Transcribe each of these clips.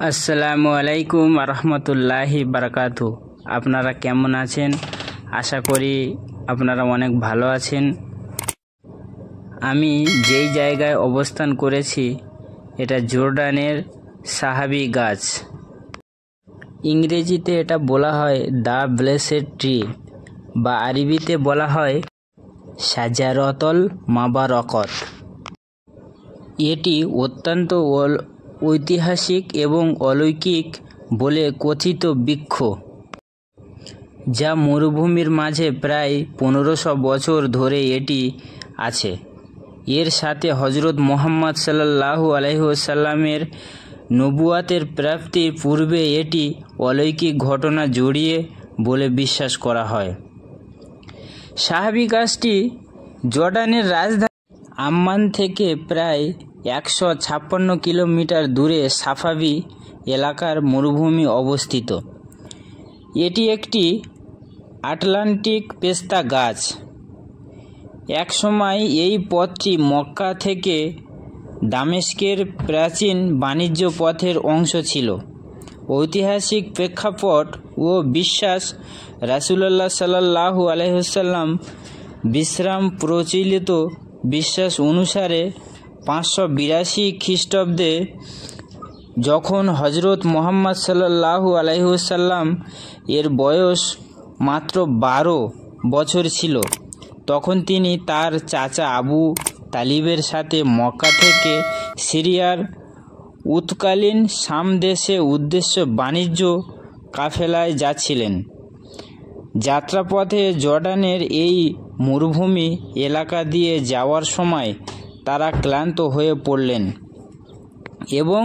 আসসালামু আলাইকুম রহমতুল্লাহি বারাকাতু। আপনারা কেমন আছেন? আশা করি আপনারা অনেক ভালো আছেন। আমি যেই জায়গায় অবস্থান করেছি এটা জর্ডানের সাহাবি গাছ। ইংরেজিতে এটা বলা হয় দ্য ব্লেসেড ট্রি, বা আরবিতে বলা হয় শাজারাতুল মুবারাকাত। এটি অত্যন্ত ঐতিহাসিক এবং অলৌকিক বলে কথিত বৃক্ষ, যা মরুভূমির মাঝে প্রায় 1500 বছর ধরে এটি আছে। এর সাথে হজরত মুহাম্মদ সাল্লাল্লাহু আলাইহি ওয়াসাল্লামের নবুয়াতের প্রাপ্তির পূর্বে এটি অলৌকিক ঘটনা জড়িয়ে বলে বিশ্বাস করা হয়। সাহাবি গাছটি জর্ডানের রাজধানী আম্মান থেকে প্রায় 156 কিলোমিটার দূরে সাফাভি এলাকার মরুভূমি অবস্থিত। এটি একটি আটলান্টিক পেস্তা গাছ। একসময় এই পথটি মক্কা থেকে দামেস্কের প্রাচীন বাণিজ্য পথের অংশ ছিল। ঐতিহাসিক প্রেক্ষাপট ও বিশ্বাস, রাসূলুল্লাহ সাল্লাল্লাহু আলাইহি ওয়াসাল্লাম বিশ্রাম প্রচলিত বিশ্বাস অনুসারে 582 খ্রিস্টাব্দে যখন হজরত মুহাম্মদ সাল্লাল্লাহু আলাইহি ওয়াসাল্লাম এর বয়স মাত্র 12 বছর ছিল, তখন তিনি তার চাচা আবু তালিবের সাথে মক্কা থেকে সিরিয়ার উৎকালীন শাম দেশে উদ্দেশ্য বাণিজ্য কাফেলায় যাচ্ছিলেন। যাত্রাপথে জর্ডানের এই মরুভূমি এলাকা দিয়ে যাওয়ার সময় তারা ক্লান্ত হয়ে পড়লেন এবং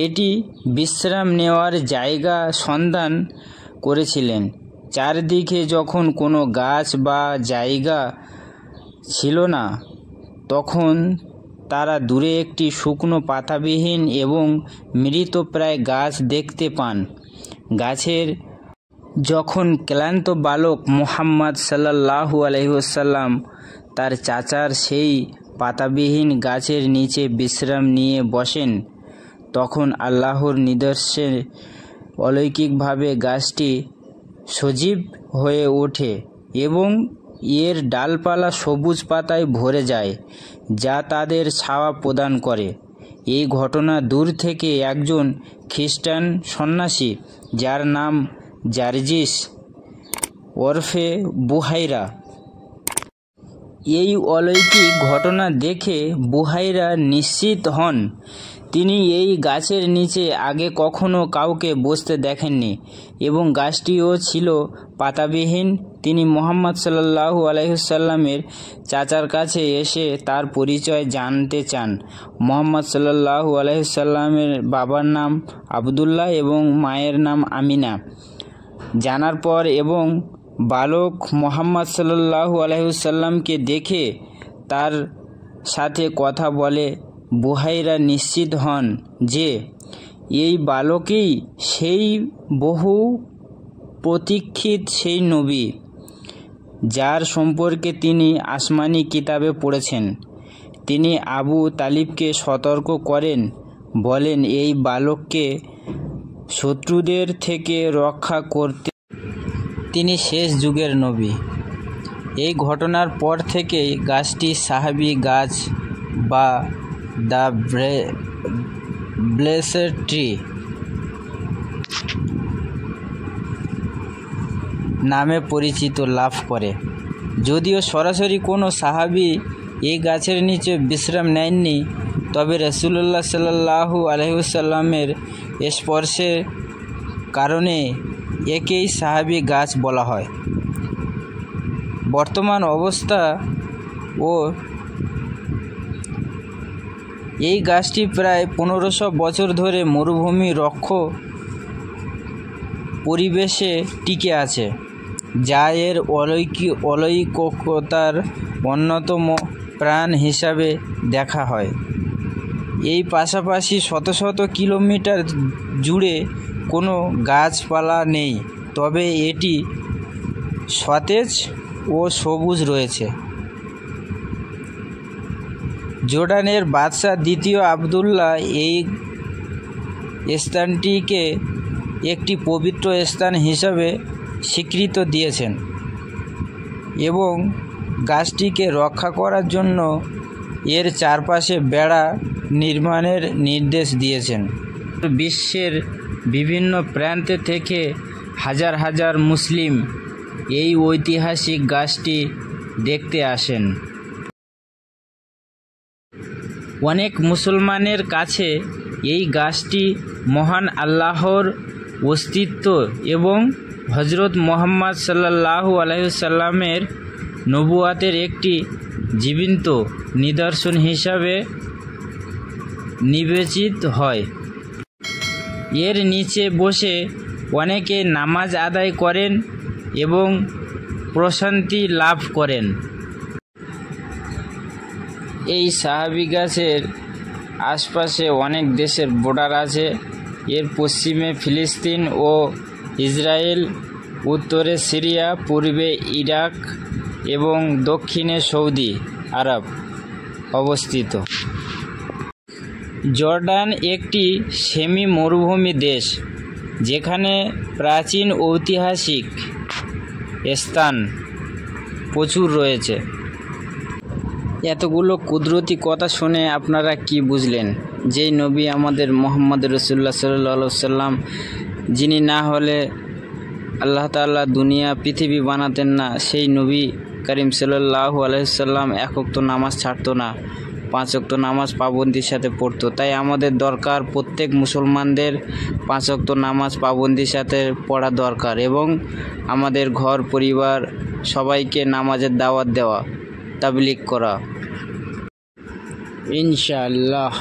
এটি বিশ্রাম নেওয়ার জায়গা সন্ধান করেছিলেন। চারদিকে যখন কোনো গাছ বা জায়গা ছিল না, তখন তারা দূরে একটি শুকনো পাতাবিহীন এবং মৃতপ্রায় গাছ দেখতে পান। গাছের যখন ক্লান্ত বালক মুহাম্মদ সাল্লাল্লাহু আলাইহি ওয়াসাল্লাম তার চাচার সেই পাতাবিহীন গাছের নিচে বিশ্রাম নিয়ে বসেন, তখন আল্লাহর নির্দেশে অলৌকিকভাবে গাছটি সজীব হয়ে ওঠে এবং এর ডালপালা সবুজ পাতায় ভরে যায়, যা তাদের ছায়া প্রদান করে। এই ঘটনা দূর থেকে একজন খ্রিস্টান সন্ন্যাসী, যার নাম জার্জিস ওরফে বুহাইরা, এই অলৌকিক ঘটনা দেখে বুহাইরা নিশ্চিত হন তিনি এই গাছের নিচে আগে কখনো কাউকে বসতে দেখেননি এবং গাছটিও ছিল পাতাবিহীন। তিনি মুহাম্মদ সাল্লাল্লাহু আলাইহি ওয়াসাল্লামের চাচার কাছে এসে তার পরিচয় জানতে চান। মুহাম্মদ সাল্লাল্লাহু আলাইহি ওয়াসাল্লামের বাবার নাম আবদুল্লাহ এবং মায়ের নাম আমিনা জানার পর এবং বালক মুহাম্মদ সাল্লাল্লাহু আলাইহি ওয়াসাল্লামকে দেখে তার সাথে কথা বলে বুহাইরা নিশ্চিত হন যে এই বালকই সেই বহু প্রতীক্ষিত সেই নবী, যার সম্পর্কে তিনি আসমানি কিতাবে পড়েছেন। তিনি আবু তালিবকে সতর্ক করেন, বলেন এই বালককে শত্রুদের থেকে রক্ষা করতে তিনি শেষ যুগের নবী। এই ঘটনার পর থেকেই গাছটি সাহাবি গাছ বা দ্য ব্লেসেড ট্রি নামে পরিচিতি লাভ করে। যদিও সরাসরি কোনো সাহাবি এই গাছের নিচে বিশ্রাম নেননি, তবে রাসূলুল্লাহ সাল্লাল্লাহু আলাইহি ওয়াসাল্লামের স্পর্শের কারণে একেই সাহাবি গাছ বলা হয়। বর্তমান অবস্থা ও এই গাছটি প্রায় 1500 বছর ধরে মরুভূমি রুক্ষ পরিবেশে টিকে আছে, যা এর অলৌকিকতার অন্যতম প্রাণ হিসাবে দেখা হয়। এই পাশাপাশি শত শত কিলোমিটার জুড়ে কোনো গাছপালা নেই, তবে এটি সতেজ ও সবুজ রয়েছে। জর্ডানের বাদশাহ দ্বিতীয় আবদুল্লাহ স্থানটিকে একটি পবিত্র স্থান হিসাবে স্বীকৃত দিয়েছেন এবং গাছটিকে রক্ষা করার জন্য এর চারপাশে বেড়া নির্মাণের নির্দেশ দিয়েছেন। বিশ্বের বিভিন্ন প্রান্ত থেকে হাজার হাজার মুসলিম এই ঐতিহাসিক গাছটি দেখতে আসেন। অনেক মুসলমানের কাছে এই গাছটি মহান আল্লাহর অস্তিত্ব এবং হজরত মুহাম্মদ সাল্লাল্লাহু আলাইহি সাল্লামের নবুয়াতের একটি জীবন্ত নিদর্শন হিসাবে বিবেচিত হয়। এর নিচে বসে অনেকে নামাজ আদায় করেন এবং প্রশান্তি লাভ করেন। এই সাহাবী গাছের আশপাশে অনেক দেশের বর্ডার আছে। এর পশ্চিমে ফিলিস্তিন ও ইসরায়েল, উত্তরে সিরিয়া, পূর্বে ইরাক এবং দক্ষিণে সৌদি আরব অবস্থিত। জর্ডান একটি সেমি মরুভূমি দেশ, যেখানে প্রাচীন ঐতিহাসিক স্থান প্রচুর রয়েছে। এতগুলো কুদরতি কথা শুনে আপনারা কি বুঝলেন? যেই নবী আমাদের মুহাম্মদ রাসূলুল্লাহ সাল্লাল্লাহু আলাইহি সাল্লাম, যিনি না হলে আল্লাহ তাআলা দুনিয়া পৃথিবী বানাতেন না, সেই নবী করিম সাল্লাল্লাহু আলাইহি সাল্লাম এক ওয়াক্ত নামাজ ছাড়তো না, 5 ওয়াক্ত নামাজ পাবন্দির সাথে পড়তো। তাই আমাদের দরকার প্রত্যেক মুসলমানদের 5 ওয়াক্ত নামাজ পাবন্দির সাথে পড়া দরকার এবং আমাদের ঘর পরিবার সবাইকে নামাজের দাওয়াত দেওয়া, তাবলীগ করা ইনশাআল্লাহ।